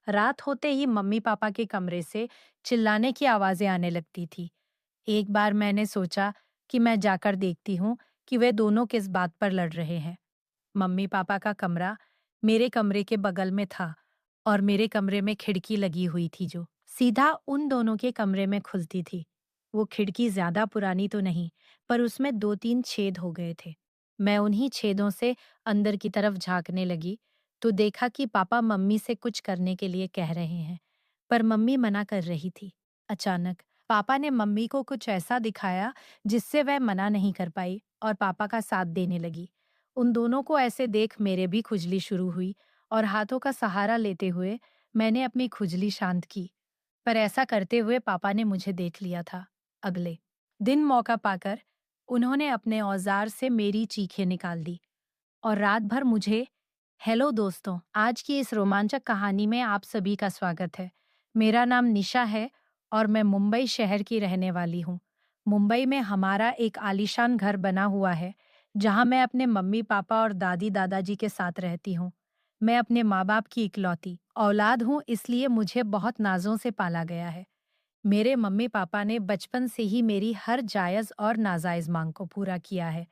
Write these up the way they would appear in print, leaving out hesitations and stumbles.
रात होते ही mummy papa के कमरे से चिल्लाने की आवाजें आने लगती थी। एक बार मैंने सोचा कि मैं जाकर देखती हूँ कि वे दोनों किस बात पर लड़ रहे हैं। मम्मी पापा का कमरा मेरे कमरे के बगल में था और मेरे कमरे में खिड़की लगी हुई थी जो सीधा उन दोनों के कमरे में खुलती थी। वो खिड़की ज्यादा पुरानी तो नहीं, पर उसमें 2-3 छेद हो गए थे। मैं उन्हीं छेदों से अंदर की तरफ झांकने लगी तो देखा कि पापा मम्मी से कुछ करने के लिए कह रहे हैं, पर मम्मी मना कर रही थी। अचानक पापा ने मम्मी को कुछ ऐसा दिखाया जिससे वह मना नहीं कर पाई और पापा का साथ देने लगी। उन दोनों को ऐसे देख मेरे भी खुजली शुरू हुई और हाथों का सहारा लेते हुए मैंने अपनी खुजली शांत की। पर ऐसा करते हुए पापा ने मुझे देख लिया था। अगले दिन मौका पाकर उन्होंने अपने औजार से मेरी चीखें निकाल दी और रात भर मुझे हेलो दोस्तों, आज की इस रोमांचक कहानी में आप सभी का स्वागत है। मेरा नाम निशा है और मैं मुंबई शहर की रहने वाली हूँ। मुंबई में हमारा एक आलीशान घर बना हुआ है, जहाँ मैं अपने मम्मी पापा और दादी दादाजी के साथ रहती हूँ। मैं अपने माँ बाप की इकलौती औलाद हूँ, इसलिए मुझे बहुत नाजों से पाला गया है। मेरे मम्मी पापा ने बचपन से ही मेरी हर जायज़ और नाजायज़ मांग को पूरा किया है।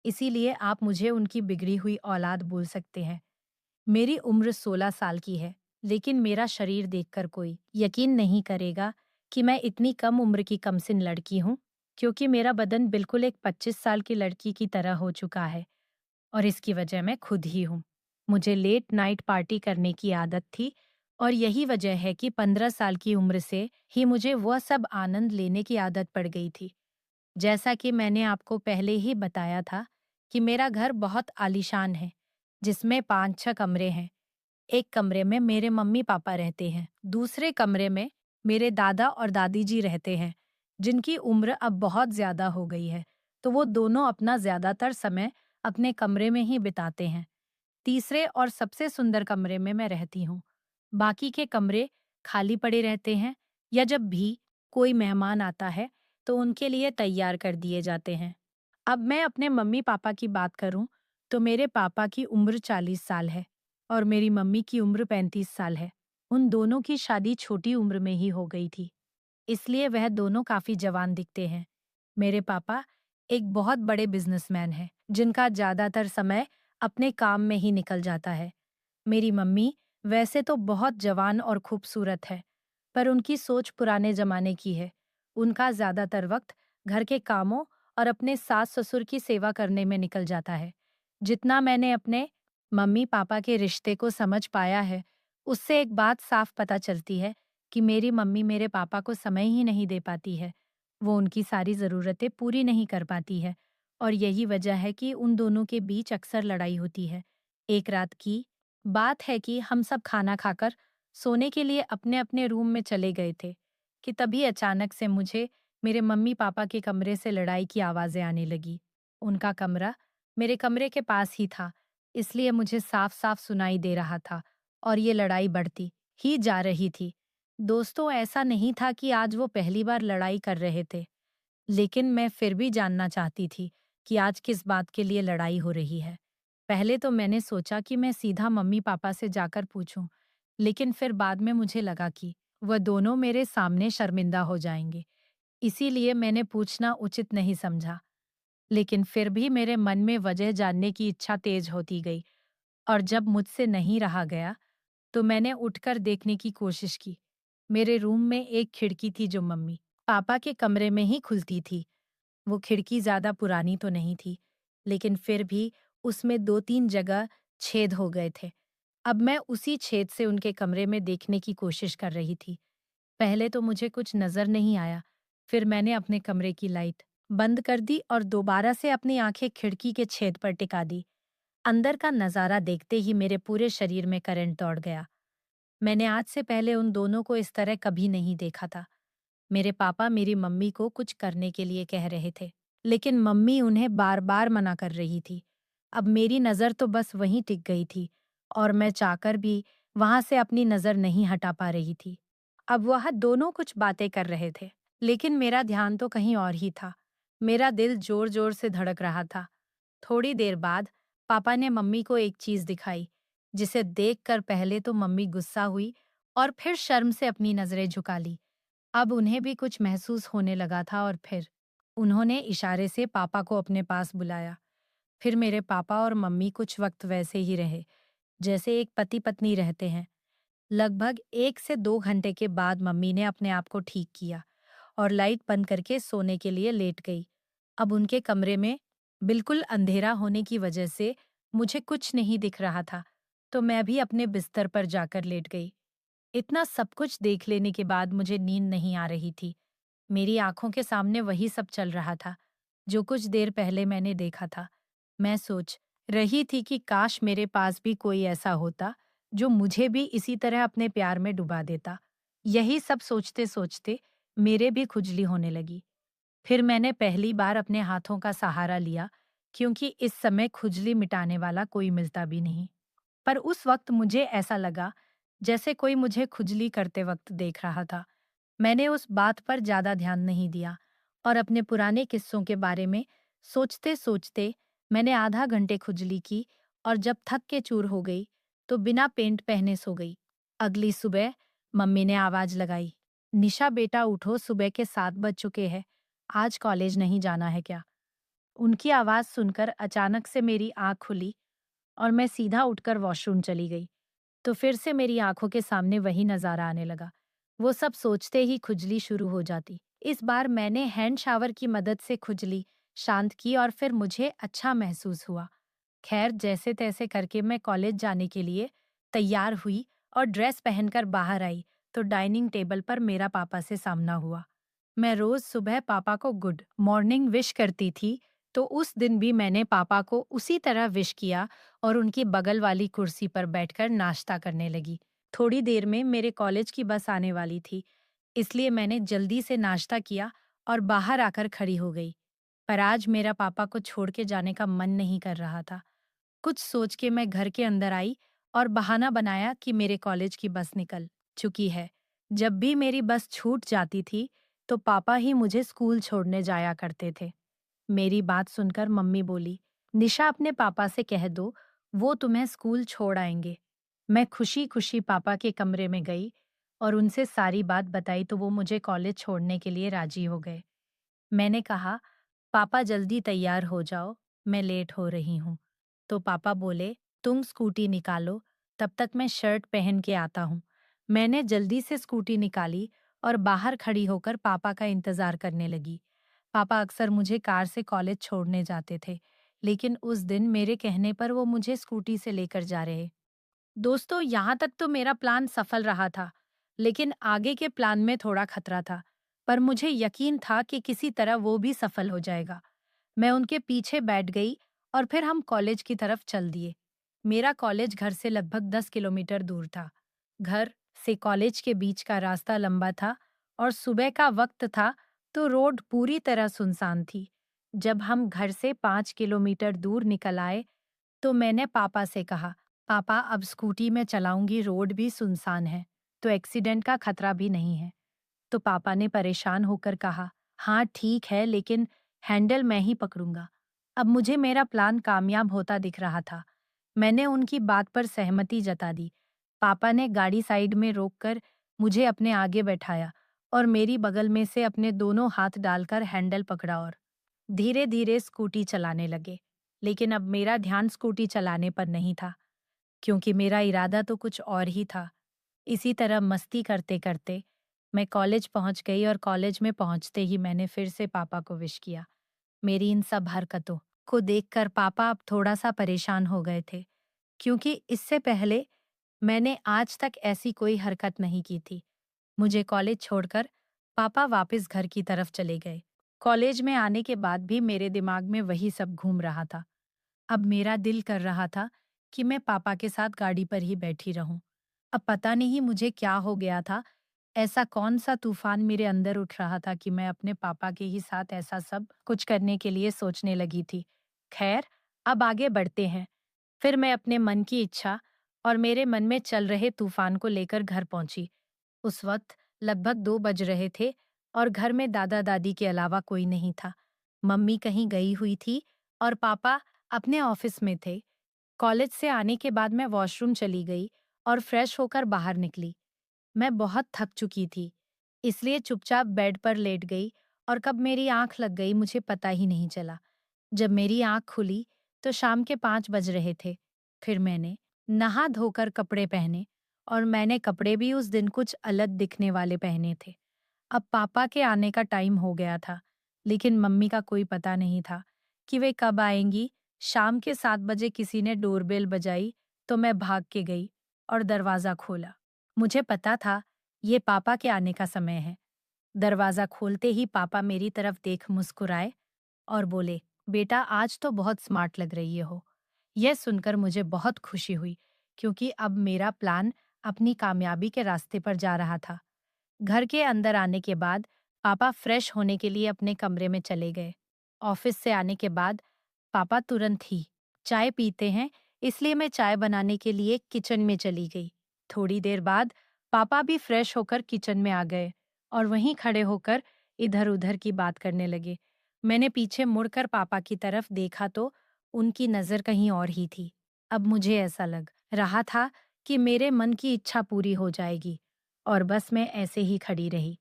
इसीलिए आप मुझे उनकी बिगड़ी हुई औलाद बोल सकते हैं। मेरी उम्र 16 साल की है, लेकिन मेरा शरीर देखकर कोई यकीन नहीं करेगा कि मैं इतनी कम उम्र की कमसिन लड़की हूँ, क्योंकि मेरा बदन बिल्कुल एक 25 साल की लड़की की तरह हो चुका है और इसकी वजह मैं खुद ही हूँ। मुझे लेट नाइट पार्टी करने की आदत थी और यही वजह है कि 15 साल की उम्र से ही मुझे वह सब आनंद लेने की आदत पड़ गई थी। जैसा कि मैंने आपको पहले ही बताया था कि मेरा घर बहुत आलीशान है, जिसमें 5-6 कमरे हैं। एक कमरे में मेरे मम्मी पापा रहते हैं, दूसरे कमरे में मेरे दादा और दादी जी रहते हैं, जिनकी उम्र अब बहुत ज्यादा हो गई है, तो वो दोनों अपना ज्यादातर समय अपने कमरे में ही बिताते हैं। तीसरे और सबसे सुंदर कमरे में मैं रहती हूँ। बाकी के कमरे खाली पड़े रहते हैं या जब भी कोई मेहमान आता है तो उनके लिए तैयार कर दिए जाते हैं। अब मैं अपने मम्मी पापा की बात करूं तो मेरे पापा की उम्र 40 साल है और मेरी मम्मी की उम्र 35 साल है। उन दोनों की शादी छोटी उम्र में ही हो गई थी, इसलिए वह दोनों काफी जवान दिखते हैं। मेरे पापा एक बहुत बड़े बिजनेसमैन हैं, जिनका ज्यादातर समय अपने काम में ही निकल जाता है। मेरी मम्मी वैसे तो बहुत जवान और खूबसूरत है, पर उनकी सोच पुराने जमाने की है। उनका ज्यादातर वक्त घर के कामों और अपने सास ससुर की सेवा करने में निकल जाता है। जितना मैंने अपने मम्मी पापा के रिश्ते को समझ पाया है, उससे एक बात साफ पता चलती है कि मेरी मम्मी मेरे पापा को समय ही नहीं दे पाती है। वो उनकी सारी ज़रूरतें पूरी नहीं कर पाती है और यही वजह है कि उन दोनों के बीच अक्सर लड़ाई होती है। एक रात की बात है कि हम सब खाना खाकर सोने के लिए अपने-अपने रूम में चले गए थे कि तभी अचानक से मुझे मेरे मम्मी पापा के कमरे से लड़ाई की आवाज़ें आने लगी। उनका कमरा मेरे कमरे के पास ही था, इसलिए मुझे साफ-साफ सुनाई दे रहा था और ये लड़ाई बढ़ती ही जा रही थी। दोस्तों, ऐसा नहीं था कि आज वो पहली बार लड़ाई कर रहे थे, लेकिन मैं फिर भी जानना चाहती थी कि आज किस बात के लिए लड़ाई हो रही है। पहले तो मैंने सोचा कि मैं सीधा मम्मी पापा से जाकर पूछूं, लेकिन फिर बाद में मुझे लगा कि वह दोनों मेरे सामने शर्मिंदा हो जाएंगे, इसीलिए मैंने पूछना उचित नहीं समझा। लेकिन फिर भी मेरे मन में वजह जानने की इच्छा तेज होती गई और जब मुझसे नहीं रहा गया, तो मैंने उठकर देखने की कोशिश की। मेरे रूम में एक खिड़की थी जो मम्मी पापा के कमरे में ही खुलती थी। वो खिड़की ज्यादा पुरानी तो नहीं थी, लेकिन फिर भी उसमें 2-3 जगह छेद हो गए थे। अब मैं उसी छेद से उनके कमरे में देखने की कोशिश कर रही थी। पहले तो मुझे कुछ नजर नहीं आया, फिर मैंने अपने कमरे की लाइट बंद कर दी और दोबारा से अपनी आंखें खिड़की के छेद पर टिका दी। अंदर का नजारा देखते ही मेरे पूरे शरीर में करंट दौड़ गया। मैंने आज से पहले उन दोनों को इस तरह कभी नहीं देखा था। मेरे पापा मेरी मम्मी को कुछ करने के लिए कह रहे थे, लेकिन मम्मी उन्हें बार-बार मना कर रही थी। अब मेरी नज़र तो बस वहीं टिक गई थी और मैं चाहकर भी वहां से अपनी नज़र नहीं हटा पा रही थी। अब वह दोनों कुछ बातें कर रहे थे, लेकिन मेरा ध्यान तो कहीं और ही था। मेरा दिल जोर-जोर से धड़क रहा था। थोड़ी देर बाद पापा ने मम्मी को एक चीज दिखाई, जिसे देखकर पहले तो मम्मी गुस्सा हुई और फिर शर्म से अपनी नजरें झुका ली। अब उन्हें भी कुछ महसूस होने लगा था और फिर उन्होंने इशारे से पापा को अपने पास बुलाया। फिर मेरे पापा और मम्मी कुछ वक्त वैसे ही रहे, जैसे एक पति पत्नी रहते हैं। लगभग 1 से 2 घंटे के बाद मम्मी ने अपने आप को ठीक किया और लाइट बंद करके सोने के लिए लेट गई। अब उनके कमरे में बिल्कुल अंधेरा होने की वजह से मुझे कुछ नहीं दिख रहा था, तो मैं भी अपने बिस्तर पर जाकर लेट गई। इतना सब कुछ देख लेने के बाद मुझे नींद नहीं आ रही थी। मेरी आंखों के सामने वही सब चल रहा था, जो कुछ देर पहले मैंने देखा था। मैं सोच रही थी कि काश मेरे पास भी कोई ऐसा होता, जो मुझे भी इसी तरह अपने प्यार में डुबा देता। यही सब सोचते-सोचते मेरे भी खुजली होने लगी। फिर मैंने पहली बार अपने हाथों का सहारा लिया, क्योंकि इस समय खुजली मिटाने वाला कोई मिलता भी नहीं। पर उस वक्त मुझे ऐसा लगा जैसे कोई मुझे खुजली करते वक्त देख रहा था। मैंने उस बात पर ज्यादा ध्यान नहीं दिया और अपने पुराने किस्सों के बारे में सोचते-सोचते मैंने आधा घंटे खुजली की और जब थक के चूर हो गई तो बिना पेंट पहने सो गई। अगली सुबह मम्मी ने आवाज लगाई, निशा बेटा उठो, सुबह के 7 बज चुके हैं। आज कॉलेज नहीं जाना है क्या? उनकी आवाज सुनकर अचानक से मेरी आंख खुली और मैं सीधा उठकर वॉशरूम चली गई। तो फिर से मेरी आंखों के सामने वही नजारा आने लगा। वो सब सोचते ही खुजली शुरू हो जाती। इस बार मैंने हैंड शावर की मदद से खुजली शांत की और फिर मुझे अच्छा महसूस हुआ। खैर, जैसे तैसे करके मैं कॉलेज जाने के लिए तैयार हुई और ड्रेस पहनकर बाहर आई तो डाइनिंग टेबल पर मेरा पापा से सामना हुआ। मैं रोज सुबह पापा को गुड मॉर्निंग विश करती थी, तो उस दिन भी मैंने पापा को उसी तरह विश किया और उनकी बगल वाली कुर्सी पर बैठकर नाश्ता करने लगी। थोड़ी देर में मेरे कॉलेज की बस आने वाली थी, इसलिए मैंने जल्दी से नाश्ता किया और बाहर आकर खड़ी हो गई। पर आज मेरा पापा को छोड़ के जाने का मन नहीं कर रहा था। कुछ सोच के मैं घर के अंदर आई और बहाना बनाया कि मेरे कॉलेज की बस निकल चुकी है। जब भी मेरी बस छूट जाती थी, तो पापा ही मुझे स्कूल छोड़ने जाया करते थे। मेरी बात सुनकर मम्मी बोली, निशा अपने पापा से कह दो, वो तुम्हें स्कूल छोड़ आएंगे। मैं खुशी खुशी पापा के कमरे में गई और उनसे सारी बात बताई तो वो मुझे कॉलेज छोड़ने के लिए राजी हो गए। मैंने कहा, पापा जल्दी तैयार हो जाओ, मैं लेट हो रही हूँ। तो पापा बोले, तुम स्कूटी निकालो, तब तक मैं शर्ट पहन के आता हूँ। मैंने जल्दी से स्कूटी निकाली और बाहर खड़ी होकर पापा का इंतजार करने लगी। पापा अक्सर मुझे कार से कॉलेज छोड़ने जाते थे, लेकिन उस दिन मेरे कहने पर वो मुझे स्कूटी से लेकर जा रहे। दोस्तों, यहाँ तक तो मेरा प्लान सफल रहा था, लेकिन आगे के प्लान में थोड़ा खतरा था। पर मुझे यकीन था कि किसी तरह वो भी सफल हो जाएगा। मैं उनके पीछे बैठ गई और फिर हम कॉलेज की तरफ चल दिए। मेरा कॉलेज घर से लगभग 10 किलोमीटर दूर था। घर से कॉलेज के बीच का रास्ता लंबा था और सुबह का वक्त था, तो रोड पूरी तरह सुनसान थी। जब हम घर से 5 किलोमीटर दूर निकल आए, तो मैंने पापा से कहा, पापा अब स्कूटी में चलाऊंगी, रोड भी सुनसान है, तो एक्सीडेंट का खतरा भी नहीं है। तो पापा ने परेशान होकर कहा, हाँ ठीक है, लेकिन हैंडल मैं ही पकड़ूंगा। अब मुझे मेरा प्लान कामयाब होता दिख रहा था। मैंने उनकी बात पर सहमति जता दी। पापा ने गाड़ी साइड में रोककर मुझे अपने आगे बैठाया और मेरी बगल में से अपने दोनों हाथ डालकर हैंडल पकड़ा और धीरे धीरे स्कूटी चलाने लगे। लेकिन अब मेरा ध्यान स्कूटी चलाने पर नहीं था, क्योंकि मेरा इरादा तो कुछ और ही था। इसी तरह मस्ती करते करते मैं कॉलेज पहुंच गई और कॉलेज में पहुंचते ही मैंने फिर से पापा को विश किया। मेरी इन सब हरकतों को देखकर पापा अब थोड़ा सा परेशान हो गए थे, क्योंकि इससे पहले मैंने आज तक ऐसी कोई हरकत नहीं की थी। मुझे कॉलेज छोड़कर पापा वापस घर की तरफ चले गए। कॉलेज में आने के बाद भी मेरे दिमाग में वही सब घूम रहा था। अब मेरा दिल कर रहा था कि मैं पापा के साथ गाड़ी पर ही बैठी रहूं। अब पता नहीं मुझे क्या हो गया था, ऐसा कौन सा तूफान मेरे अंदर उठ रहा था कि मैं अपने पापा के ही साथ ऐसा सब कुछ करने के लिए सोचने लगी थी। खैर, अब आगे बढ़ते हैं। फिर मैं अपने मन की इच्छा और मेरे मन में चल रहे तूफान को लेकर घर पहुंची। उस वक्त लगभग 2 बज रहे थे और घर में दादा दादी के अलावा कोई नहीं था। मम्मी कहीं गई हुई थी और पापा अपने ऑफिस में थे। कॉलेज से आने के बाद मैं वॉशरूम चली गई और फ्रेश होकर बाहर निकली। मैं बहुत थक चुकी थी, इसलिए चुपचाप बेड पर लेट गई और कब मेरी आंख लग गई मुझे पता ही नहीं चला। जब मेरी आंख खुली तो शाम के 5 बज रहे थे। फिर मैंने नहा धोकर कपड़े पहने और मैंने कपड़े भी उस दिन कुछ अलग दिखने वाले पहने थे। अब पापा के आने का टाइम हो गया था, लेकिन मम्मी का कोई पता नहीं था कि वे कब आएंगी। शाम के 7 बजे किसी ने डोरबेल बजाई तो मैं भाग के गई और दरवाजा खोला। मुझे पता था ये पापा के आने का समय है। दरवाजा खोलते ही पापा मेरी तरफ देख मुस्कुराए और बोले, बेटा आज तो बहुत स्मार्ट लग रही हो। यह सुनकर मुझे बहुत खुशी हुई, क्योंकि अब मेरा प्लान अपनी कामयाबी के रास्ते पर जा रहा था। घर के अंदर आने के बाद पापा फ्रेश होने के लिए अपने कमरे में चले गए। ऑफिस से आने के बाद पापा तुरंत ही चाय पीते हैं, इसलिए मैं चाय बनाने के लिए किचन में चली गई। थोड़ी देर बाद पापा भी फ्रेश होकर किचन में आ गए और वहीं खड़े होकर इधर-उधर की बात करने लगे। मैंने पीछे मुड़कर पापा की तरफ देखा तो उनकी नजर कहीं और ही थी। अब मुझे ऐसा लग रहा था कि मेरे मन की इच्छा पूरी हो जाएगी, और बस मैं ऐसे ही खड़ी रही।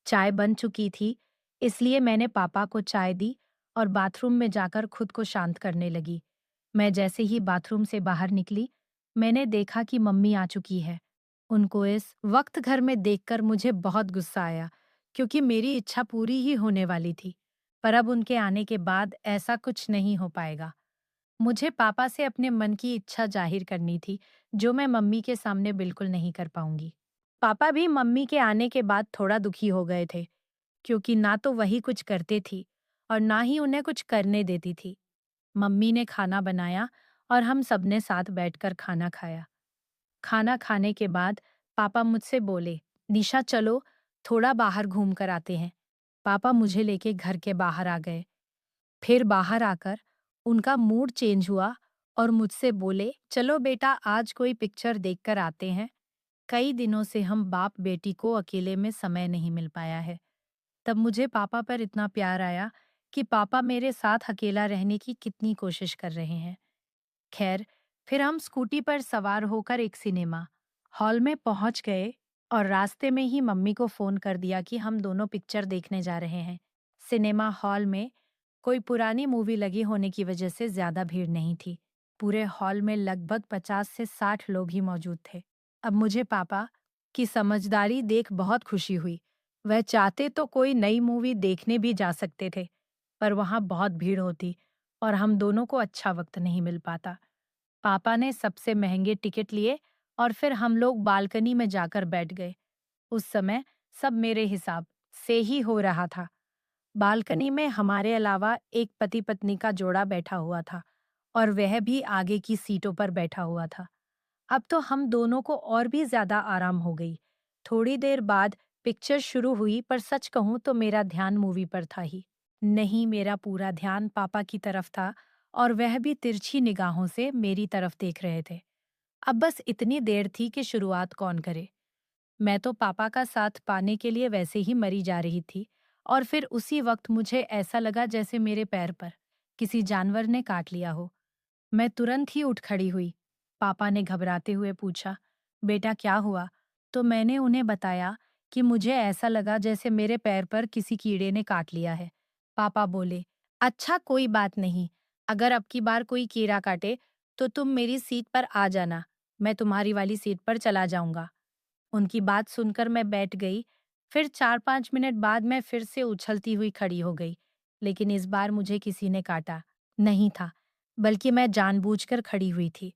चाय बन चुकी थी, इसलिए मैंने पापा को चाय दी और बाथरूम में जाकर खुद को शांत करने लगी। मैं जैसे ही बाथरूम से बाहर निकली, मैंने देखा कि मम्मी आ चुकी है। उनको इस वक्त घर में देखकर मुझे बहुत गुस्सा आया, क्योंकि मेरी इच्छा पूरी ही होने वाली थी। पर अब उनके आने के बाद ऐसा कुछ नहीं हो पाएगा। मुझे पापा से अपने मन की इच्छा जाहिर करनी थी, जो मैं मम्मी के सामने बिल्कुल नहीं कर पाऊंगी। पापा भी मम्मी के आने के बाद थोड़ा दुखी हो गए थे, क्योंकि ना तो वही कुछ करते थी और ना ही उन्हें कुछ करने देती थी। मम्मी ने खाना बनाया और हम सबने साथ बैठकर खाना खाया। खाना खाने के बाद पापा मुझसे बोले, निशा चलो थोड़ा बाहर घूम कर आते हैं। पापा मुझे लेके घर के बाहर आ गए। फिर बाहर आकर उनका मूड चेंज हुआ और मुझसे बोले, चलो बेटा आज कोई पिक्चर देखकर आते हैं। कई दिनों से हम बाप बेटी को अकेले में समय नहीं मिल पाया है। तब मुझे पापा पर इतना प्यार आया कि पापा मेरे साथ अकेला रहने की कितनी कोशिश कर रहे हैं। खैर, फिर हम स्कूटी पर सवार होकर एक सिनेमा हॉल में पहुंच गए और रास्ते में ही मम्मी को फोन कर दिया कि हम दोनों पिक्चर देखने जा रहे हैं। सिनेमा हॉल में कोई पुरानी मूवी लगी होने की वजह से ज्यादा भीड़ नहीं थी। पूरे हॉल में लगभग 50 से 60 लोग ही मौजूद थे। अब मुझे पापा की समझदारी देख बहुत खुशी हुई। वह चाहते तो कोई नई मूवी देखने भी जा सकते थे, पर वहां बहुत भीड़ होती और हम दोनों को अच्छा वक्त नहीं मिल पाता। पापा ने सबसे महंगे टिकट लिए और फिर हम लोग बालकनी में जाकर बैठ गए। उस समय सब मेरे हिसाब से ही हो रहा था। बालकनी में हमारे अलावा एक पति पत्नी का जोड़ा बैठा हुआ था और वह भी आगे की सीटों पर बैठा हुआ था। अब तो हम दोनों को और भी ज्यादा आराम हो गई। थोड़ी देर बाद पिक्चर शुरू हुई, पर सच कहूं तो मेरा ध्यान मूवी पर था ही नहीं। मेरा पूरा ध्यान पापा की तरफ था और वह भी तिरछी निगाहों से मेरी तरफ देख रहे थे। अब बस इतनी देर थी कि शुरुआत कौन करे। मैं तो पापा का साथ पाने के लिए वैसे ही मरी जा रही थी, और फिर उसी वक्त मुझे ऐसा लगा जैसे मेरे पैर पर किसी जानवर ने काट लिया हो। मैं तुरंत ही उठ खड़ी हुई। पापा ने घबराते हुए पूछा, बेटा क्या हुआ? तो मैंने उन्हें बताया कि मुझे ऐसा लगा जैसे मेरे पैर पर किसी कीड़े ने काट लिया है। पापा बोले, अच्छा कोई बात नहीं, अगर अब की बार कोई कीड़ा काटे तो तुम मेरी सीट पर आ जाना, मैं तुम्हारी वाली सीट पर चला जाऊंगा। उनकी बात सुनकर मैं बैठ गई। फिर 4-5 मिनट बाद मैं फिर से उछलती हुई खड़ी हो गई, लेकिन इस बार मुझे किसी ने काटा नहीं था, बल्कि मैं जानबूझकर खड़ी हुई थी।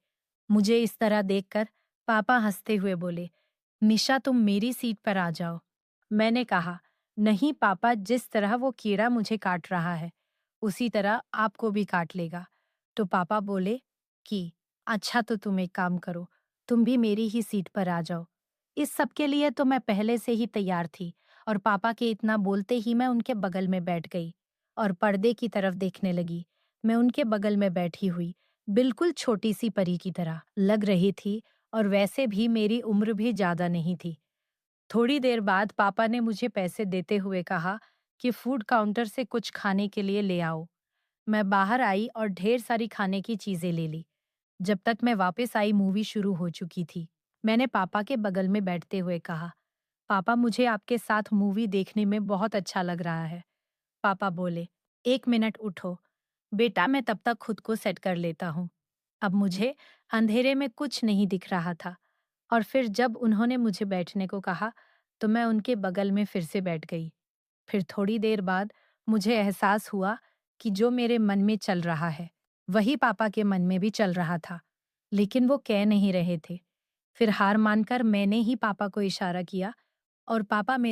मुझे इस तरह देखकर पापा हंसते हुए बोले, निशा तुम मेरी सीट पर आ जाओ। मैंने कहा, नहीं पापा, जिस तरह वो कीड़ा मुझे काट रहा है उसी तरह आपको भी काट लेगा। तो पापा बोले कि अच्छा तो तुम एक काम करो, तुम भी मेरी ही सीट पर आ जाओ। इस सब के लिए तो मैं पहले से ही तैयार थी और पापा के इतना बोलते ही मैं उनके बगल में बैठ गई और पर्दे की तरफ देखने लगी। मैं उनके बगल में बैठी हुई बिल्कुल छोटी सी परी की तरह लग रही थी, और वैसे भी मेरी उम्र भी ज्यादा नहीं थी। थोड़ी देर बाद पापा ने मुझे पैसे देते हुए कहा कि फूड काउंटर से कुछ खाने के लिए ले आओ। मैं बाहर आई और ढेर सारी खाने की चीजें ले ली। जब तक मैं वापस आई मूवी शुरू हो चुकी थी। मैंने पापा के बगल में बैठते हुए कहा, पापा, मुझे आपके साथ मूवी देखने में बहुत अच्छा लग रहा है। पापा बोले, एक मिनट उठो। बेटा, मैं तब तक खुद को सेट कर लेता हूँ। अब मुझे अंधेरे में कुछ नहीं दिख रहा था और फिर जब उन्होंने मुझे बैठने को कहा, तो मैं उनके बगल में फिर से बैठ गई। फिर थोड़ी देर बाद मुझे एहसास हुआ कि जो मेरे मन में चल रहा है, वही पापा के मन में भी चल रहा था, लेकिन वो कह नहीं रहे थे। फिर हार मानकर मैंने ही पापा को इशारा किया और पापा